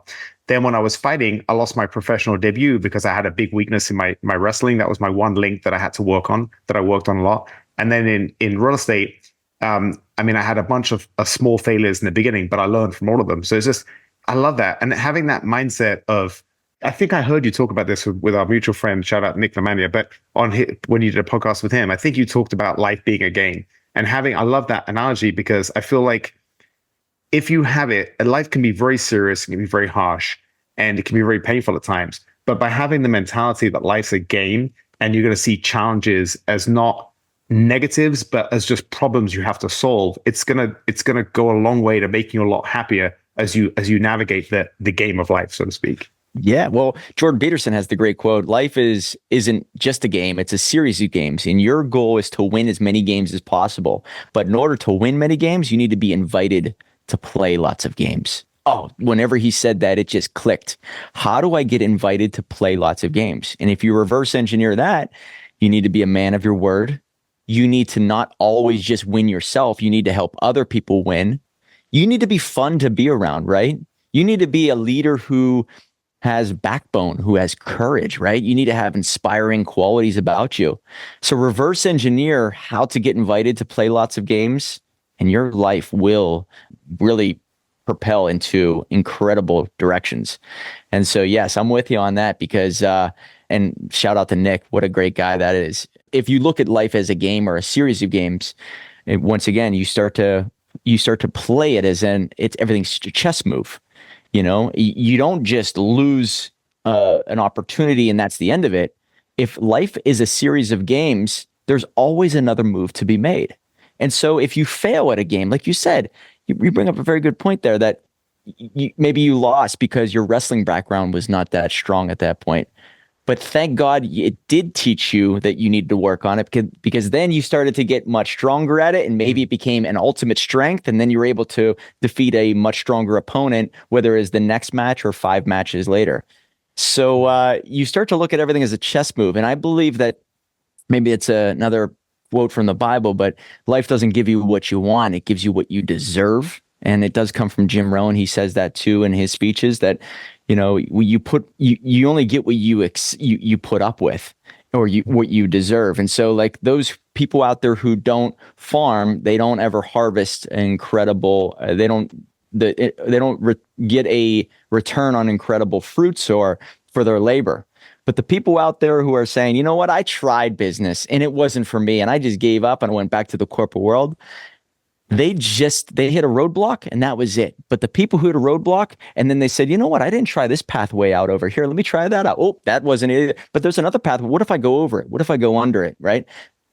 Then when I was fighting, I lost my professional debut because I had a big weakness in my wrestling. That was my one link that I had to work on, that I worked on a lot. And then in real estate, I had a bunch of small failures in the beginning, but I learned from all of them. So it's just, I love that. And having that mindset of, I think I heard you talk about this with our mutual friend, shout out Nick Lamania, but when you did a podcast with him, I think you talked about life being a game. And I love that analogy because I feel like if you have it, life can be very serious, it can be very harsh, and it can be very painful at times. But by having the mentality that life's a game and you're going to see challenges as not negatives, but as just problems you have to solve, it's gonna go a long way to making you a lot happier as you navigate the game of life, so to speak. Yeah, well, Jordan Peterson has the great quote, life isn't just a game, it's a series of games. And your goal is to win as many games as possible. But in order to win many games, you need to be invited to play lots of games. Oh, whenever he said that, it just clicked. How do I get invited to play lots of games? And if you reverse engineer that, you need to be a man of your word. You need to not always just win yourself. You need to help other people win. You need to be fun to be around, right? You need to be a leader who has backbone, who has courage, right? You need to have inspiring qualities about you. So reverse engineer how to get invited to play lots of games, and your life will really propel into incredible directions. And so, yes, I'm with you on that because, and shout out to Nick, what a great guy that is. If you look at life as a game or a series of games, once again, you start to play it as everything's a chess move. You don't just lose an opportunity and that's the end of it. If life is a series of games, there's always another move to be made. And so if you fail at a game, like you said, you bring up a very good point there that maybe you lost because your wrestling background was not that strong at that point. But thank God it did teach you that you needed to work on it because then you started to get much stronger at it and maybe it became an ultimate strength. And then you were able to defeat a much stronger opponent, whether it's the next match or 5 matches later. So you start to look at everything as a chess move. And I believe that maybe it's another quote from the Bible, but life doesn't give you what you want. It gives you what you deserve. And it does come from Jim Rohn. He says that too in his speeches that, you only get what you put up with or what you deserve. And so like those people out there who don't farm, they don't ever harvest incredible, they don't get a return on incredible fruits or for their labor. But the people out there who are saying, you know what, I tried business and it wasn't for me and I just gave up and I went back to the corporate world, they hit a roadblock and that was it. But the people who hit a roadblock and then they said, you know what, I didn't try this pathway out over here. Let me try that out. Oh, that wasn't it. But there's another path. What if I go over it? What if I go under it, right?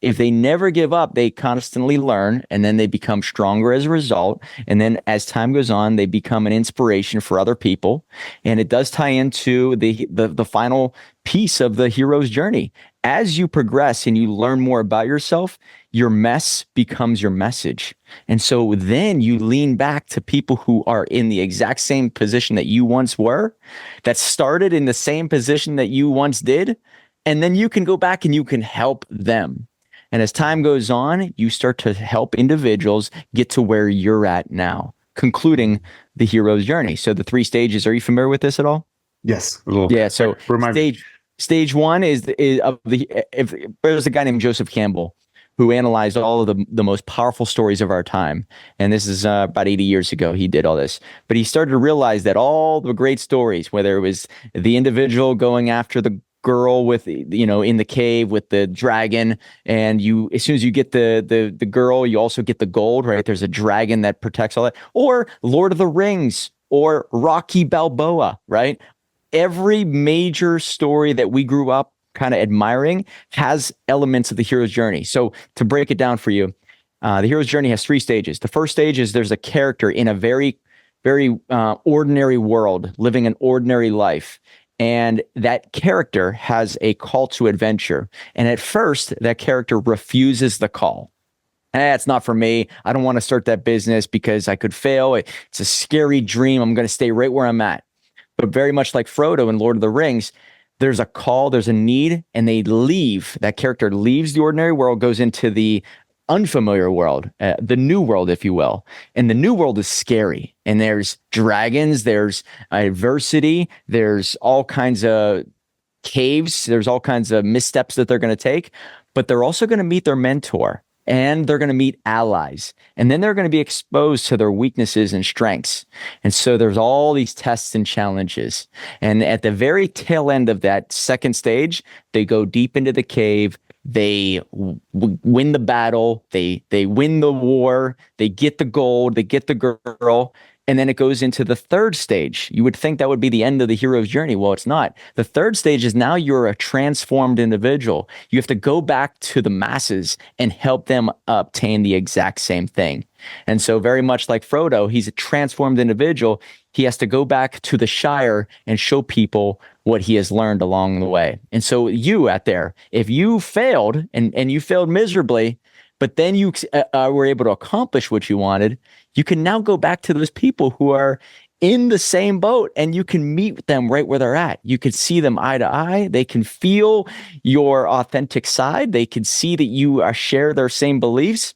If they never give up, they constantly learn, and then they become stronger as a result. And then as time goes on, they become an inspiration for other people. And it does tie into the final piece of the hero's journey. As you progress and you learn more about yourself, your mess becomes your message. And so then you lean back to people who are in the exact same position that you once were, that started in the same position that you once did. And then you can go back and you can help them. And as time goes on, you start to help individuals get to where you're at now, concluding the hero's journey. So the 3 stages, are you familiar with this at all? Yes. Yeah. So stage 1 is if there's a guy named Joseph Campbell who analyzed all of the most powerful stories of our time. And this is about 80 years ago, he did all this. But he started to realize that all the great stories, whether it was the individual going after the girl with, in the cave with the dragon, and as soon as you get the girl, you also get the gold, right? There's a dragon that protects all that. Or Lord of the Rings or Rocky Balboa, right? Every major story that we grew up kind of admiring has elements of the hero's journey. So to break it down for you, the hero's journey has 3 stages. The first stage is there's a character in a very, very ordinary world, living an ordinary life. And that character has a call to adventure. And at first, that character refuses the call. It's not for me. I don't want to start that business because I could fail. It's a scary dream. I'm going to stay right where I'm at. But very much like Frodo in Lord of the Rings, there's a call, there's a need, and they leave. That character leaves the ordinary world, goes into the unfamiliar world, the new world, if you will. And the new world is scary. And there's dragons, there's adversity, there's all kinds of caves, there's all kinds of missteps that they're going to take. But they're also going to meet their mentor, and they're going to meet allies. And then they're going to be exposed to their weaknesses and strengths. And so there's all these tests and challenges. And at the very tail end of that second stage, they go deep into the cave. They win the battle. They win the war. They get the gold. They get the girl. And then it goes into the third stage. You would think that would be the end of the hero's journey. Well, it's not. The third stage is now you're a transformed individual. You have to go back to the masses and help them obtain the exact same thing. And so very much like Frodo, he's a transformed individual. He has to go back to the Shire and show people what he has learned along the way. And so you out there, if you failed and you failed miserably, but then you were able to accomplish what you wanted, you can now go back to those people who are in the same boat, and you can meet them right where they're at. You can see them eye to eye. They can feel your authentic side. They can see that you share their same beliefs,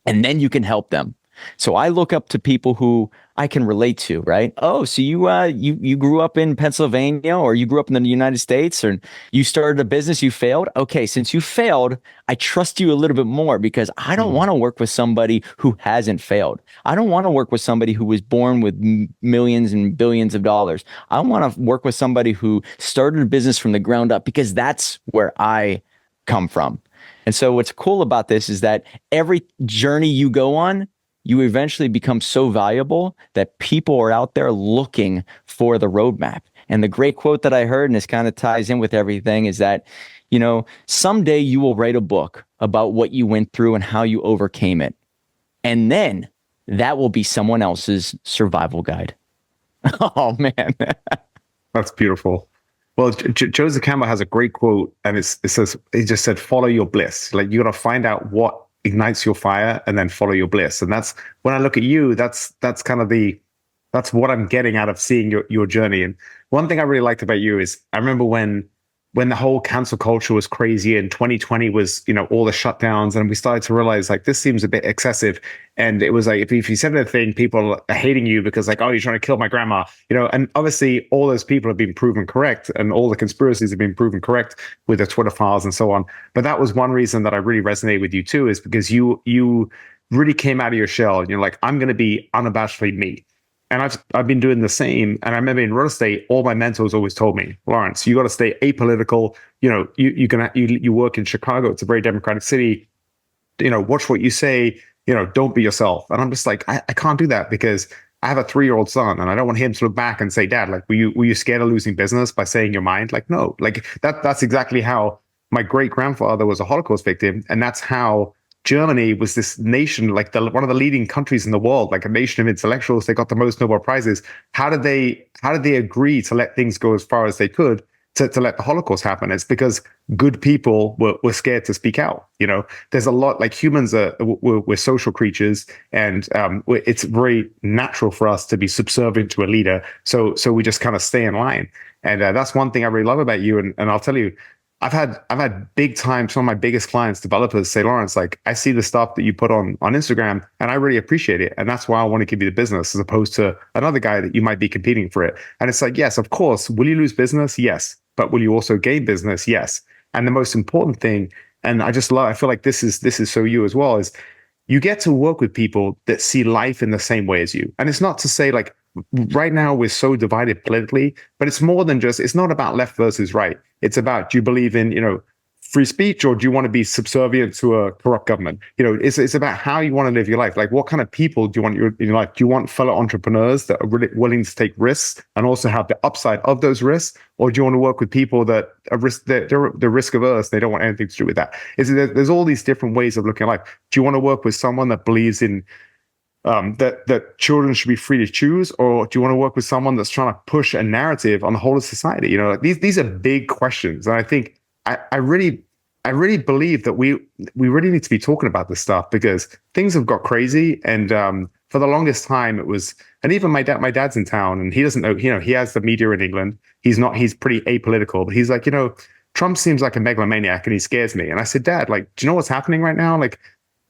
and then you can help them. So I look up to people who I can relate to, right? Oh, so you grew up in Pennsylvania, or you grew up in the United States, or you started a business, you failed. Okay, since you failed, I trust you a little bit more because I don't want to work with somebody who hasn't failed. I don't want to work with somebody who was born with millions and billions of dollars. I want to work with somebody who started a business from the ground up because that's where I come from. And so what's cool about this is that every journey you go on, you eventually become so valuable that people are out there looking for the roadmap. And the great quote that I heard, and this kind of ties in with everything, is that, someday you will write a book about what you went through and how you overcame it. And then that will be someone else's survival guide. Oh, man. That's beautiful. Well, Joseph Campbell has a great quote, and he just said, follow your bliss. Like, you got to find out what ignites your fire and then follow your bliss. And that's, when I look at you, that's kind of that's what I'm getting out of seeing your journey. And one thing I really liked about you is I remember when the whole cancel culture was crazy and 2020 was, all the shutdowns, and we started to realize like this seems a bit excessive. And it was like, if you said anything, people are hating you because like, oh, you're trying to kill my grandma, and obviously all those people have been proven correct, and all the conspiracies have been proven correct with the Twitter files and so on. But that was one reason that I really resonate with you too, is because you really came out of your shell and you're like, I'm going to be unabashedly me. And I've been doing the same. And I remember in real estate, all my mentors always told me, Lawrence, you got to stay apolitical. You work in Chicago. It's a very democratic city. Watch what you say. Don't be yourself. And I'm just like, I can't do that because I have a 3-year-old son, and I don't want him to look back and say, Dad, like, were you scared of losing business by saying your mind? Like, no, like that's exactly how my great grandfather was a Holocaust victim, and that's how Germany was this nation, like one of the leading countries in the world, like a nation of intellectuals. They got the most Nobel Prizes. How did they agree to let things go as far as they could to let the Holocaust happen? It's because good people were scared to speak out. There's a lot, like humans we're social creatures, and it's very natural for us to be subservient to a leader. So we just kind of stay in line. And that's one thing I really love about you. And I'll tell you, I've had big time, some of my biggest clients, developers say, Lawrence, like, I see the stuff that you put on Instagram and I really appreciate it. And that's why I want to give you the business, as opposed to another guy that you might be competing for it. And it's like, yes, of course. Will you lose business? Yes. But will you also gain business? Yes. And the most important thing, and I feel like this is so you as well, is you get to work with people that see life in the same way as you. And it's not to say, like, right now we're so divided politically, but it's more than just, it's not about left versus right. It's about, do you believe in, free speech, or do you want to be subservient to a corrupt government? It's about how you want to live your life. Like, what kind of people do you want in your life? Do you want fellow entrepreneurs that are really willing to take risks and also have the upside of those risks? Or do you want to work with people that are they're risk averse? They don't want anything to do with that. There's all these different ways of looking at life. Do you want to work with someone that believes in that children should be free to choose, or do you want to work with someone that's trying to push a narrative on the whole of society? Like, these are big questions, and I think I really believe that we really need to be talking about this stuff, because things have got crazy. And for the longest time it was, and even my dad's in town and he doesn't know, he has the media in England. He's pretty apolitical, but he's like, Trump seems like a megalomaniac and he scares me. And I said, Dad, like, do you know what's happening right now? Like,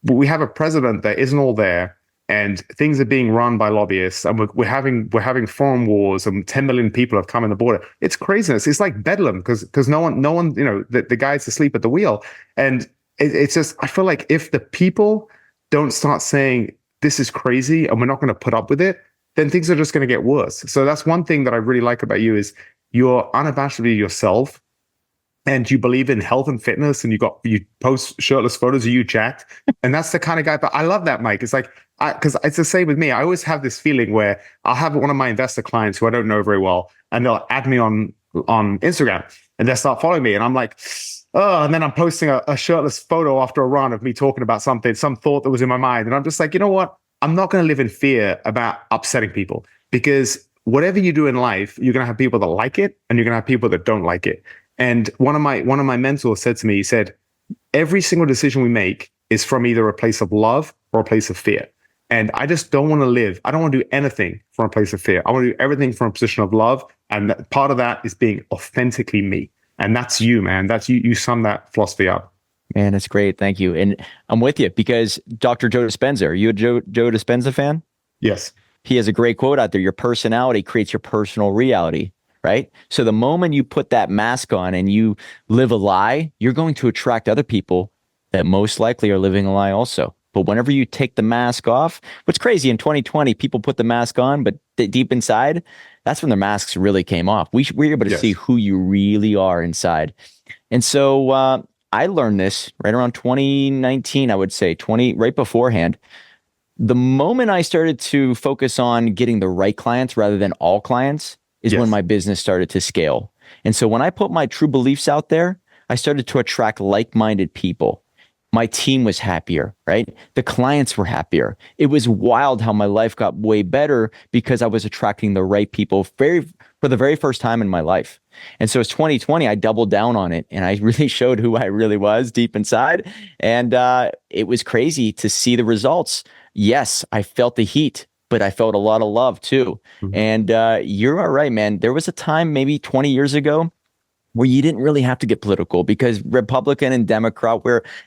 we have a president that isn't all there, and things are being run by lobbyists, and we're having foreign wars, and 10 million people have come in the border. It's craziness. It's like bedlam, because no one, the guy's asleep at the wheel. And it's just, I feel like if the people don't start saying this is crazy and we're not going to put up with it, then things are just going to get worse. So that's one thing that I really like about you, is you're unabashedly yourself. And you believe in health and fitness, and you post shirtless photos of you jacked. And that's the kind of guy, but I love that, Mike. It's like, because it's the same with me. I always have this feeling where I'll have one of my investor clients who I don't know very well, and they'll add me on Instagram, and they'll start following me. And I'm like, oh, and then I'm posting a shirtless photo after a run of me talking about some thought that was in my mind. And I'm just like, you know what? I'm not going to live in fear about upsetting people, because whatever you do in life, you're going to have people that like it, and you're going to have people that don't like it. And one of my mentors said to me, he said, every single decision we make is from either a place of love or a place of fear. And I just don't want to live. I don't want to do anything from a place of fear. I want to do everything from a position of love. And part of that is being authentically me. And that's you, man. That's you. You sum that philosophy up. Man, that's great. Thank you. And I'm with you, because Dr. Joe Dispenza, are you a Joe Dispenza fan? Yes. He has a great quote out there. Your personality creates your personal reality. Right? So the moment you put that mask on and you live a lie, you're going to attract other people that most likely are living a lie also. But whenever you take the mask off, what's crazy in 2020, people put the mask on, but deep inside, that's when the masks really came off. We're able to see who you really are inside. And so I learned this right around 2019, I would say, right beforehand. The moment I started to focus on getting the right clients rather than all clients is when my business started to scale. And so when I put my true beliefs out there, I started to attract like-minded people. My team was happier, right? The clients were happier. It was wild how my life got way better because I was attracting the right people for the very first time in my life. And so it's 2020, I doubled down on it, and I really showed who I really was deep inside. And it was crazy to see the results. Yes, I felt the heat, but I felt a lot of love too. Mm-hmm. And you're all right, man. There was a time maybe 20 years ago where you didn't really have to get political, because Republican and Democrat,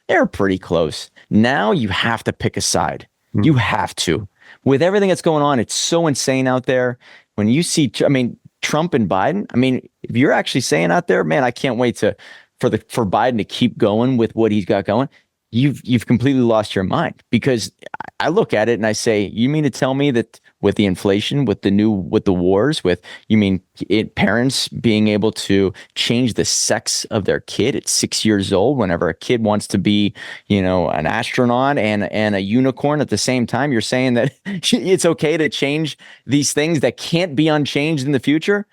they're pretty close. Now you have to pick a side. Mm-hmm. You have to. With everything that's going on, it's so insane out there. When you see, Trump and Biden, if you're actually saying out there, man, I can't wait for Biden to keep going with what he's got going. You've completely lost your mind, because I look at it and I say, you mean to tell me that with the inflation, with the wars, parents being able to change the sex of their kid at 6 years old, whenever a kid wants to be, an astronaut and a unicorn at the same time, you're saying that it's okay to change these things that can't be unchanged in the future?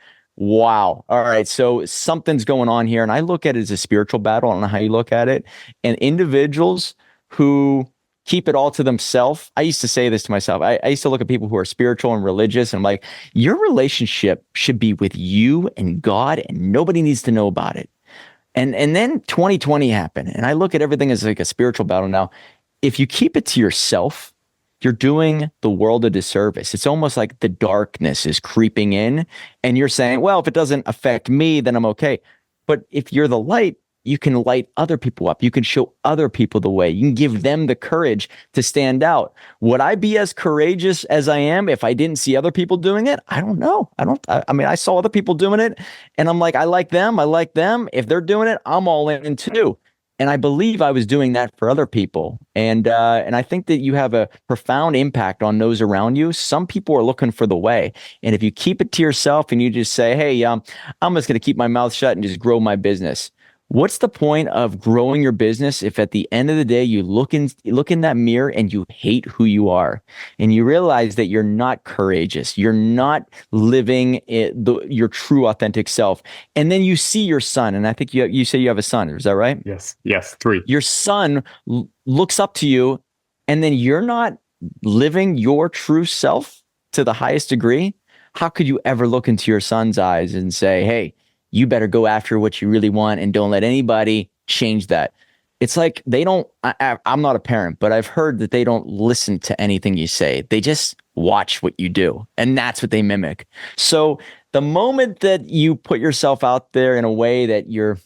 Wow. All right. So something's going on here. And I look at it as a spiritual battle. I don't know how you look at it. And individuals who keep it all to themselves. I used to say this to myself. I used to look at people who are spiritual and religious, and I'm like, your relationship should be with you and God, and nobody needs to know about it. And then 2020 happened, and I look at everything as like a spiritual battle now. If you keep it to yourself, you're doing the world a disservice. It's almost like the darkness is creeping in, and you're saying, well, if it doesn't affect me, then I'm okay. But if you're the light, you can light other people up. You can show other people the way. You can give them the courage to stand out. Would I be as courageous as I am if I didn't see other people doing it? I don't know. I mean, I saw other people doing it, and I'm like, I like them. I like them. If they're doing it, I'm all in too. And I believe I was doing that for other people. And I think that you have a profound impact on those around you. Some people are looking for the way. And if you keep it to yourself and you just say, hey, I'm just going to keep my mouth shut and just grow my business. What's the point of growing your business if at the end of the day you look in that mirror and you hate who you are, and you realize that you're not courageous, you're not living your true authentic self, and then you see your son, and I think you say you have a son, is that right? Yes, 3. Your son looks up to you, and then you're not living your true self to the highest degree. How could you ever look into your son's eyes and say, hey, you better go after what you really want and don't let anybody change that? It's like they don't, I'm not a parent, but I've heard that they don't listen to anything you say. They just watch what you do, and that's what they mimic. So the moment that you put yourself out there in a way that you're,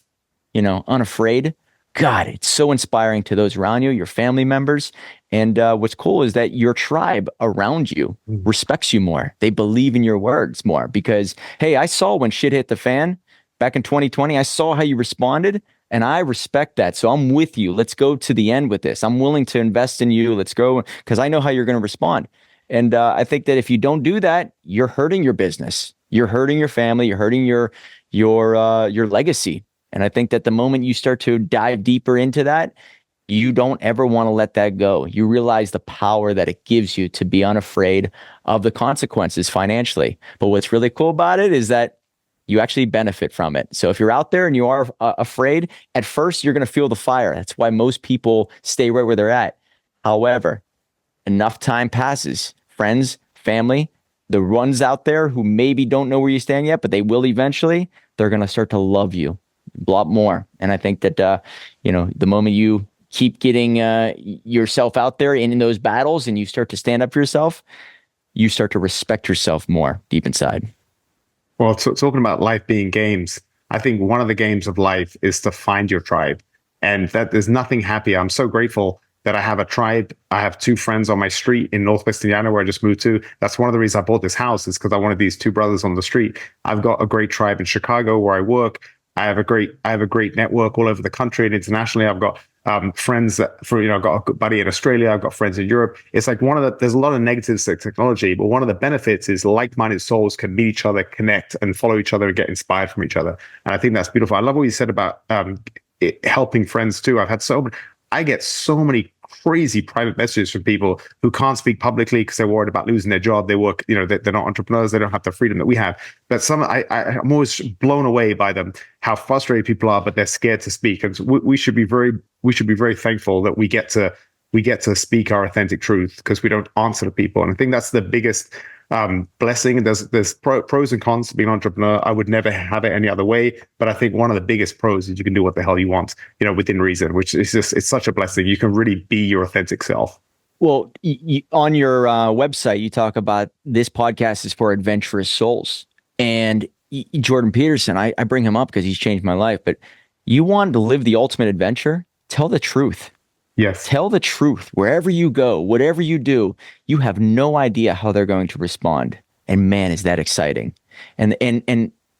unafraid, God, it's so inspiring to those around you, your family members. And what's cool is that your tribe around you respects you more. They believe in your words more because, hey, I saw when shit hit the fan back in 2020, I saw how you responded, and I respect that. So I'm with you. Let's go to the end with this. I'm willing to invest in you. Let's go, because I know how you're going to respond. And I think that if you don't do that, you're hurting your business. You're hurting your family. You're hurting your legacy. And I think that the moment you start to dive deeper into that, you don't ever want to let that go. You realize the power that it gives you to be unafraid of the consequences financially. But what's really cool about it is that you actually benefit from it. So if you're out there and you are afraid, at first you're going to feel the fire. That's why most people stay right where they're at. However, enough time passes. Friends, family, the ones out there who maybe don't know where you stand yet, but they will eventually, they're going to start to love you a lot more. And I think that, the moment you keep getting yourself out there in those battles and you start to stand up for yourself, you start to respect yourself more deep inside. Well, talking about life being games, I think one of the games of life is to find your tribe. And that there's nothing happier. I'm so grateful that I have a tribe. I have 2 friends on my street in Northwest Indiana where I just moved to. That's one of the reasons I bought this house, is because I wanted these 2 brothers on the street. I've got a great tribe in Chicago where I work. I have a great network all over the country and internationally. I've got friends I've got a buddy in Australia. I've got friends in Europe. It's like there's a lot of negatives to technology, but one of the benefits is like-minded souls can meet each other, connect, and follow each other and get inspired from each other. And I think that's beautiful. I love what you said about helping friends too. I get so many crazy private messages from people who can't speak publicly because they're worried about losing their job. They work, they're not entrepreneurs. They don't have the freedom that we have. But I'm always blown away by them, how frustrated people are, but they're scared to speak. And so we should be very thankful that we get to speak our authentic truth, because we don't answer to people. And I think that's the biggest blessing. There's pros and cons to being an entrepreneur. I would never have it any other way. But I think one of the biggest pros is you can do what the hell you want, within reason, which is it's such a blessing. You can really be your authentic self. Well, on your website, you talk about this podcast is for adventurous souls. And Jordan Peterson, I bring him up because he's changed my life. But you want to live the ultimate adventure? Tell the truth. Yes. Tell the truth. Wherever you go, whatever you do, you have no idea how they're going to respond. And man, is that exciting. And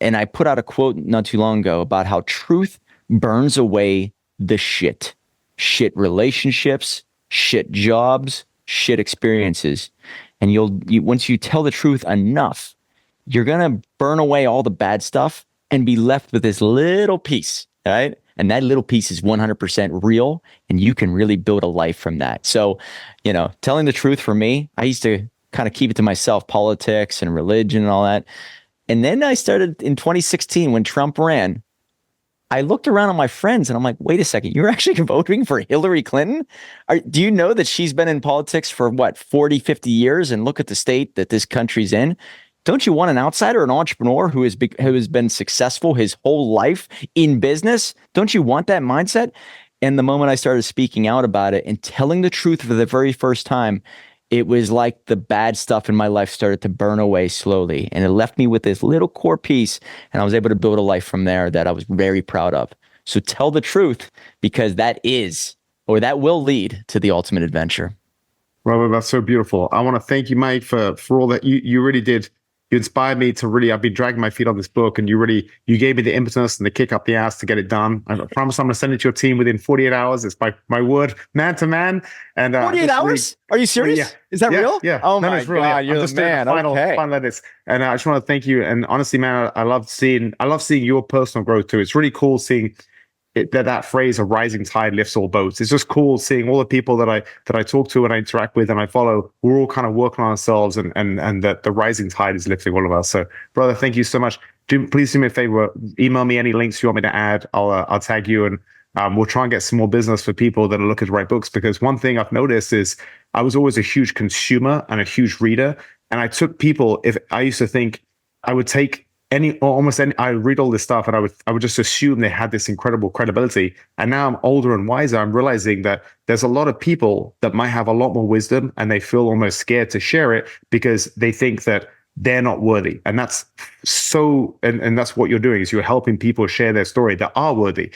I put out a quote not too long ago about how truth burns away the shit relationships, shit jobs, shit experiences. And once you tell the truth enough, you're going to burn away all the bad stuff and be left with this little piece, right? And that little piece is 100% real, and you can really build a life from that. So, telling the truth for me, I used to kind of keep it to myself, politics and religion and all that. And then I started in 2016 when Trump ran. I looked around at my friends and I'm like, wait a second, you're actually voting for Hillary Clinton? Do you know that she's been in politics for what, 40, 50 years? And look at the state that this country's in. Don't you want an outsider, an entrepreneur who has been successful his whole life in business? Don't you want that mindset? And the moment I started speaking out about it and telling the truth for the very first time, it was like the bad stuff in my life started to burn away slowly. And it left me with this little core piece. And I was able to build a life from there that I was very proud of. So tell the truth, because that will lead to the ultimate adventure. Robert, that's so beautiful. I want to thank you, Mike, for all that you really did. You inspired me to really, I've been dragging my feet on this book, and you gave me the impetus and the kick up the ass to get it done. I promise I'm going to send it to your team within 48 hours. It's my word, man to man. And 48 hours? Are you serious? Yeah. Is that real? Yeah. Oh no, my it's real. God, Yeah. you're I'm the just doing man. the final edits. And I just want to thank you. And honestly, man, I love seeing your personal growth too. It's really cool seeing that phrase, a rising tide lifts all boats. It's just cool seeing all the people that I talk to and I interact with and I follow. We're all kind of working on ourselves, and that the rising tide is lifting all of us. So, brother, thank you so much. Please do me a favor. Email me any links you want me to add. I'll tag you, and we'll try and get some more business for people that are looking to write books. Because one thing I've noticed is I was always a huge consumer and a huge reader, and I took people. If I used to think I would take almost any, I read all this stuff and I would just assume they had this incredible credibility. And now I'm older and wiser. I'm realizing that there's a lot of people that might have a lot more wisdom and they feel almost scared to share it because they think that they're not worthy. And that's and that's what you're doing, is you're helping people share their story that are worthy.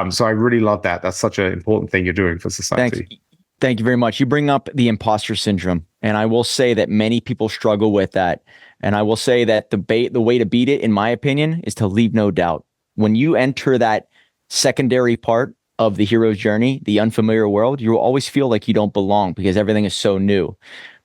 So I really love that. That's such an important thing you're doing for society. Thank you very much. You bring up the imposter syndrome. And I will say that many people struggle with that. And I will say that the way to beat it, in my opinion, is to leave no doubt. When you enter that secondary part of the hero's journey, the unfamiliar world, you will always feel like you don't belong because everything is so new.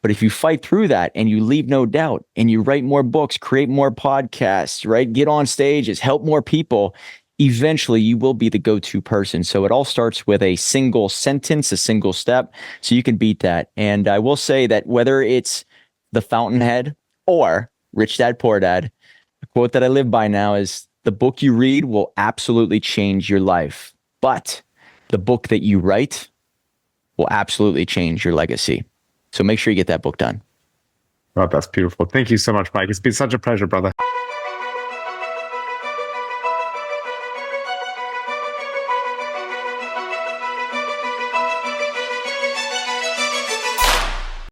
But if you fight through that and you leave no doubt and you write more books, create more podcasts, right? Get on stages, help more people, eventually you will be the go-to person. So it all starts with a single sentence, a single step, so you can beat that. And I will say that whether it's The Fountainhead or Rich Dad Poor Dad, the quote that I live by now is, the book you read will absolutely change your life, but the book that you write will absolutely change your legacy. So make sure you get that book done. Oh, that's beautiful. Thank you so much, Mike. It's been such a pleasure, brother.